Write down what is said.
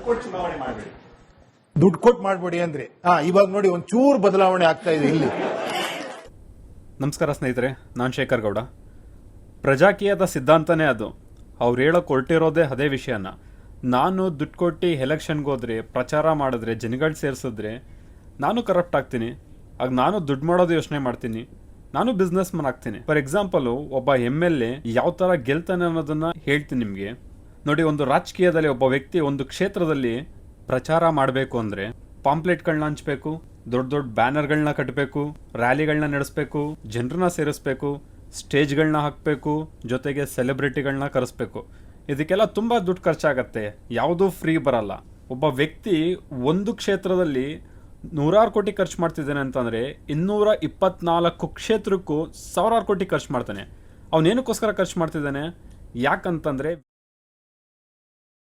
ಕೊಟ್ಟು ಚುನಾವಣೆ ಮಾಡಬೇಡಿ. ದುಡ್ಡು ಕೊಟ್ಟು ಮಾಡಬೇಡಿ ಅಂದ್ರೆ ಇವಾಗ ನೋಡಿ ಒಂಚೂರು ಬದಲಾವಣೆ ಆಗ್ತಾ ಇದೆ ಇಲ್ಲಿ. ನಮಸ್ಕಾರ ಸ್ನೇಹಿತರೆ, ನಾನು ಶೇಖರ್ ಗೌಡ. ಪ್ರಜಾಕೀಯದ ಸಿದ್ಧಾಂತನೇ ಅದು. ಅವ್ರು ಹೇಳೋಕೆ ಹೊರಟಿರೋದೇ ಅದೇ ವಿಷಯನ. ನಾನು ದುಡ್ಡು ಕೊಟ್ಟು ಎಲೆಕ್ಷನ್ಗೆ ಹೋದ್ರೆ, ಪ್ರಚಾರ ಮಾಡಿದ್ರೆ, ಜನಗಳು ಸೇರಿಸಿದ್ರೆ ನಾನು ಕರಪ್ಟ್ ಆಗ್ತೀನಿ. ಆಗ ನಾನು ದುಡ್ಡು ಮಾಡೋದು ಯೋಚನೆ ಮಾಡ್ತೀನಿ, ನಾನು ಬಿಸ್ನೆಸ್ ಮನ್ ಆಗ್ತೀನಿ. ಫಾರ್ ಎಕ್ಸಾಂಪಲು, ಒಬ್ಬ MLA ಯಾವ ಥರ ಗೆಲ್ತಾನೆ ಅನ್ನೋದನ್ನ ಹೇಳ್ತೀನಿ ನಿಮಗೆ. ನೋಡಿ, ಒಂದು ರಾಜಕೀಯದಲ್ಲಿ ಒಬ್ಬ ವ್ಯಕ್ತಿ ಒಂದು ಕ್ಷೇತ್ರದಲ್ಲಿ ಪ್ರಚಾರ ಮಾಡಬೇಕು ಅಂದರೆ ಪಾಂಪ್ಲೆಟ್ಗಳನ್ನ ಹಂಚಬೇಕು, ದೊಡ್ಡ ದೊಡ್ಡ ಬ್ಯಾನರ್ಗಳನ್ನ ಕಟ್ಟಬೇಕು, ರ್ಯಾಲಿಗಳನ್ನ ನಡೆಸಬೇಕು, ಜನರನ್ನ ಸೇರಿಸ್ಬೇಕು, ಸ್ಟೇಜ್ಗಳನ್ನ ಹಾಕಬೇಕು, ಜೊತೆಗೆ ಸೆಲೆಬ್ರಿಟಿಗಳನ್ನ ಕರೆಸ್ಬೇಕು. ಇದಕ್ಕೆಲ್ಲ ತುಂಬ ದುಡ್ಡು ಖರ್ಚಾಗತ್ತೆ, ಯಾವುದೂ ಫ್ರೀ ಬರಲ್ಲ. ಒಬ್ಬ ವ್ಯಕ್ತಿ ಒಂದು ಕ್ಷೇತ್ರದಲ್ಲಿ 100 ಕೋಟಿ ಖರ್ಚು ಮಾಡ್ತಿದ್ದಾನೆ ಅಂತಂದರೆ 224 ಕ್ಷೇತ್ರಕ್ಕೂ 1000 ಕೋಟಿ ಖರ್ಚು ಮಾಡ್ತಾನೆ. ಅವನೇನಕ್ಕೋಸ್ಕರ ಖರ್ಚು ಮಾಡ್ತಿದ್ದಾನೆ? ಯಾಕಂತಂದರೆ